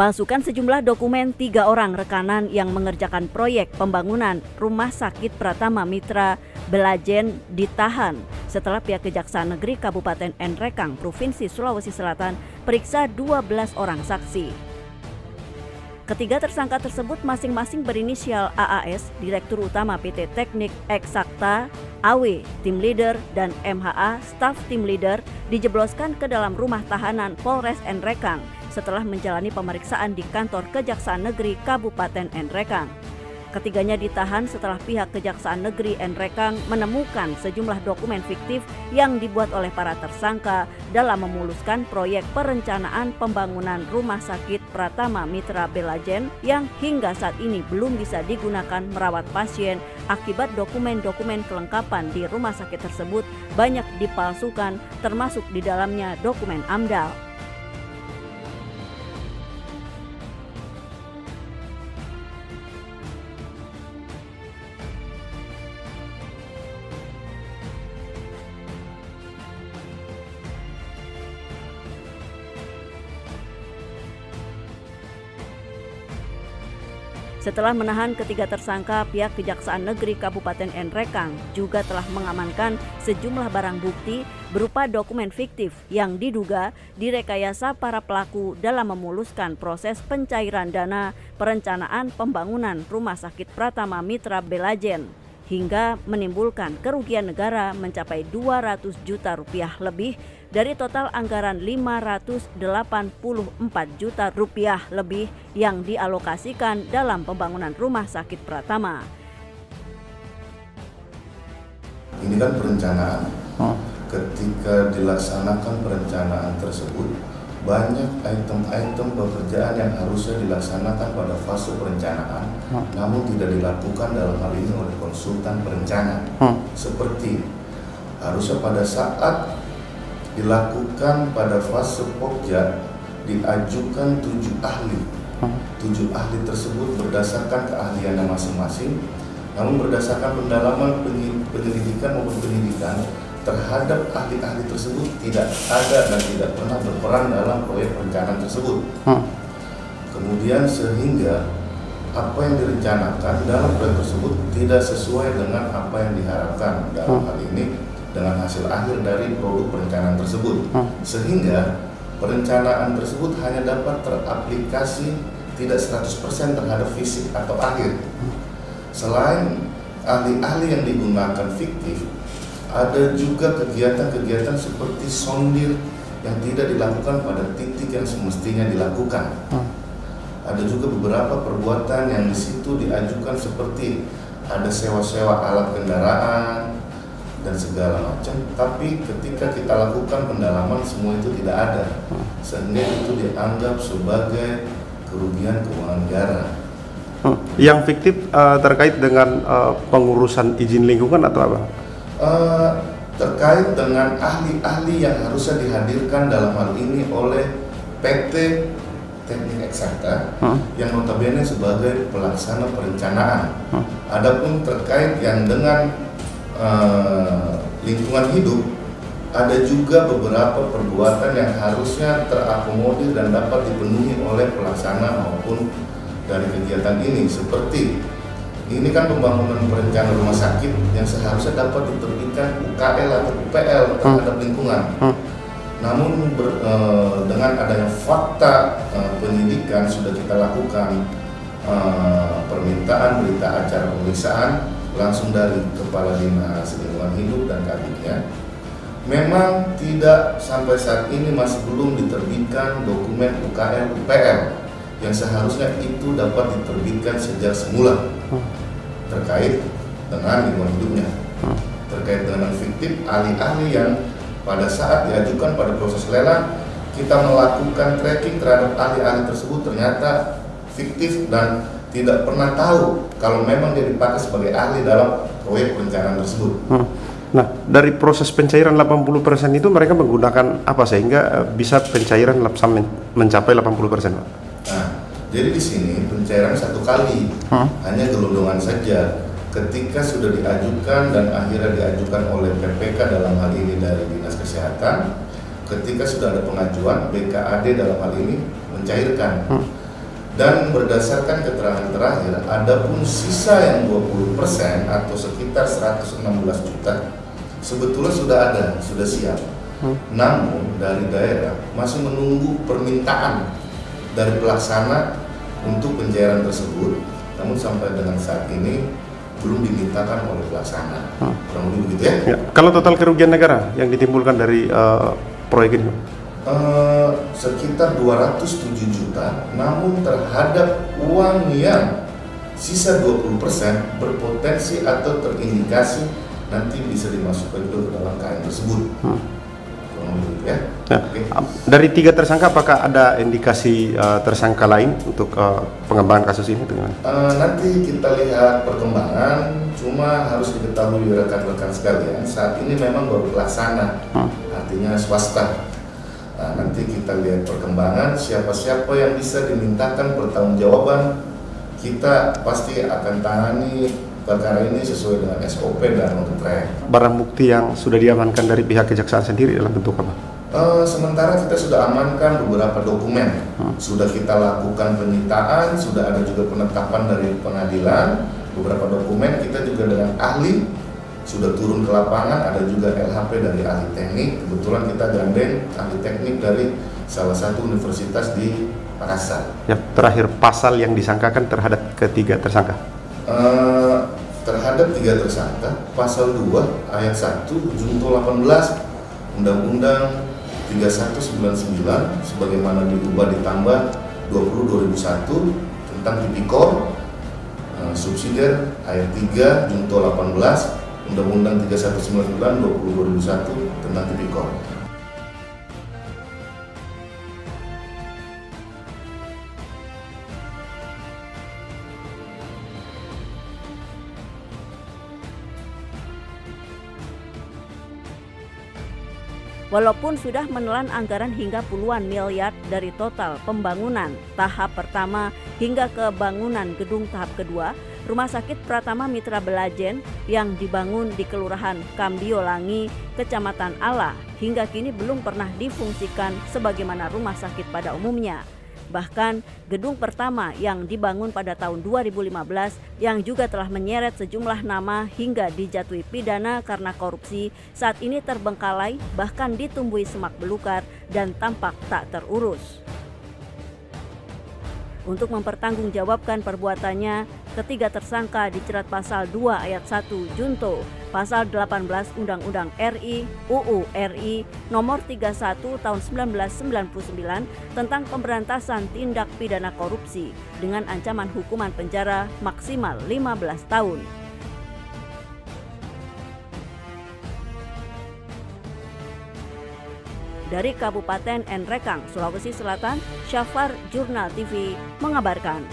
Dipalsukan sejumlah dokumen 3 orang rekanan yang mengerjakan proyek pembangunan Rumah Sakit Pratama Mitra Belajen ditahan setelah pihak Kejaksaan Negeri Kabupaten Nrekang, Provinsi Sulawesi Selatan periksa 12 orang saksi. Ketiga tersangka tersebut masing-masing berinisial AAS, Direktur Utama PT Teknik Eksakta, AW, Tim Leader, dan MHA, Staf Tim Leader, dijebloskan ke dalam rumah tahanan Polres Nrekang setelah menjalani pemeriksaan di kantor Kejaksaan Negeri Kabupaten Nrekang. Ketiganya ditahan setelah pihak Kejaksaan Negeri Nrekang menemukan sejumlah dokumen fiktif yang dibuat oleh para tersangka dalam memuluskan proyek perencanaan pembangunan Rumah Sakit Pratama Mitra Belajen yang hingga saat ini belum bisa digunakan merawat pasien akibat dokumen-dokumen kelengkapan di rumah sakit tersebut banyak dipalsukan, termasuk di dalamnya dokumen AMDAL. Setelah menahan ketiga tersangka, pihak Kejaksaan Negeri Kabupaten Nrekang juga telah mengamankan sejumlah barang bukti berupa dokumen fiktif yang diduga direkayasa para pelaku dalam memuluskan proses pencairan dana perencanaan pembangunan Rumah Sakit Pratama Mitra Belajen hingga menimbulkan kerugian negara mencapai 200 juta rupiah lebih dari total anggaran 584 juta rupiah lebih yang dialokasikan dalam pembangunan Rumah Sakit Pratama. Ini kan perencanaan. Ketika dilaksanakan perencanaan tersebut, banyak item-item pekerjaan yang harusnya dilaksanakan pada fase perencanaan, namun tidak dilakukan dalam hal ini oleh konsultan perencana. Seperti harusnya pada saat dilakukan pada fase pokja diajukan 7 ahli. 7 ahli tersebut berdasarkan keahliannya masing-masing, namun berdasarkan pendalaman penyelidikan maupun penyidikan terhadap ahli-ahli tersebut tidak ada dan tidak pernah berperan dalam proyek perencanaan tersebut. Kemudian sehingga apa yang direncanakan dalam proyek tersebut tidak sesuai dengan apa yang diharapkan dalam hal ini dengan hasil akhir dari produk perencanaan tersebut, sehingga perencanaan tersebut hanya dapat teraplikasi tidak 100% terhadap fisik atau akhir. Selain ahli-ahli yang digunakan fiktif, ada juga kegiatan-kegiatan seperti sondir yang tidak dilakukan pada titik yang semestinya dilakukan. Ada juga beberapa perbuatan yang di situ diajukan seperti ada sewa-sewa alat kendaraan dan segala macam, tapi ketika kita lakukan pendalaman semua itu tidak ada, sehingga itu dianggap sebagai kerugian keuangan negara. Yang fiktif terkait dengan pengurusan izin lingkungan atau apa? Terkait dengan ahli-ahli yang harusnya dihadirkan dalam hal ini oleh PT Teknik Eksakta yang notabene sebagai pelaksana perencanaan. Adapun terkait yang dengan lingkungan hidup, ada juga beberapa perbuatan yang harusnya terakomodir dan dapat dipenuhi oleh pelaksana maupun dari kegiatan ini, seperti ini kan pembangunan perencanaan rumah sakit yang seharusnya dapat diterbitkan UKL atau UPL terhadap lingkungan. Namun dengan adanya fakta penyidikan sudah kita lakukan permintaan berita acara pemeriksaan langsung dari Kepala Dinas Lingkungan Hidup dan Kabinnya. Memang tidak sampai saat ini masih belum diterbitkan dokumen UKL UPL yang seharusnya itu dapat diterbitkan sejak semula terkait dengan lingkungan hidupnya. Terkait dengan fiktif, ahli-ahli yang pada saat diajukan pada proses lelang kita melakukan tracking terhadap ahli-ahli tersebut ternyata fiktif dan tidak pernah tahu kalau memang dia dipakai sebagai ahli dalam proyek perencanaan tersebut. Nah, dari proses pencairan 80% itu mereka menggunakan apa sehingga bisa pencairan mencapai 80%? Nah, jadi di sini pencairan satu kali, hanya gelondongan saja. Ketika sudah diajukan dan akhirnya diajukan oleh PPK dalam hal ini dari Dinas Kesehatan, ketika sudah ada pengajuan, BKAD dalam hal ini mencairkan. Dan berdasarkan keterangan terakhir, adapun sisa yang 20% atau sekitar 116 juta sebetulnya sudah ada, sudah siap. Namun dari daerah masih menunggu permintaan dari pelaksana untuk pencairan tersebut. Namun sampai dengan saat ini belum dimintakan oleh pelaksana. Kurang lebih begitu ya. Kalau total kerugian negara yang ditimbulkan dari proyek ini? Sekitar 207 juta, namun terhadap uang yang sisa 20% berpotensi atau terindikasi nanti bisa dimasukkan juga ke dalam KN tersebut. Ya. Okay. Dari 3 tersangka, apakah ada indikasi tersangka lain untuk pengembangan kasus ini? Nanti kita lihat perkembangan, cuma harus diketahui rekan-rekan sekalian, saat ini memang baru pelaksana, artinya swasta. Nanti kita lihat perkembangan, siapa-siapa yang bisa dimintakan pertanggungjawaban, kita pasti akan tangani perkara ini sesuai dengan SOP dan on-track. Barang bukti yang sudah diamankan dari pihak kejaksaan sendiri dalam bentuk apa? Sementara kita sudah amankan beberapa dokumen, sudah kita lakukan penyitaan, sudah ada juga penetapan dari pengadilan, beberapa dokumen kita juga dengan ahli sudah turun ke lapangan, ada juga LHP dari ahli teknik, kebetulan kita gandeng ahli teknik dari salah satu universitas di Makassar. Ya, terakhir pasal yang disangkakan terhadap ketiga tersangka? Terhadap 3 tersangka, pasal 2 ayat 1 junto 18 Undang-Undang 3199 sebagaimana diubah ditambah 20/2001 tentang tipikor, subsidiar ayat 3 junto 18 Undang-Undang 3199 2021 tentang tipikor. Walaupun sudah menelan anggaran hingga puluhan miliar dari total pembangunan tahap pertama hingga ke bangunan gedung tahap kedua, Rumah Sakit Pratama Mitra Belajen yang dibangun di Kelurahan Kambiolangi, Kecamatan Ala, hingga kini belum pernah difungsikan sebagaimana rumah sakit pada umumnya. Bahkan gedung pertama yang dibangun pada tahun 2015 yang juga telah menyeret sejumlah nama hingga dijatuhi pidana karena korupsi saat ini terbengkalai, bahkan ditumbuhi semak belukar dan tampak tak terurus. Untuk mempertanggungjawabkan perbuatannya, ketiga tersangka dijerat pasal 2 ayat 1 junto pasal 18 Undang-Undang RI UU RI nomor 31 tahun 1999 tentang pemberantasan tindak pidana korupsi dengan ancaman hukuman penjara maksimal 15 tahun. Dari Kabupaten Nrekang, Sulawesi Selatan, Syafar Jurnal TV mengabarkan.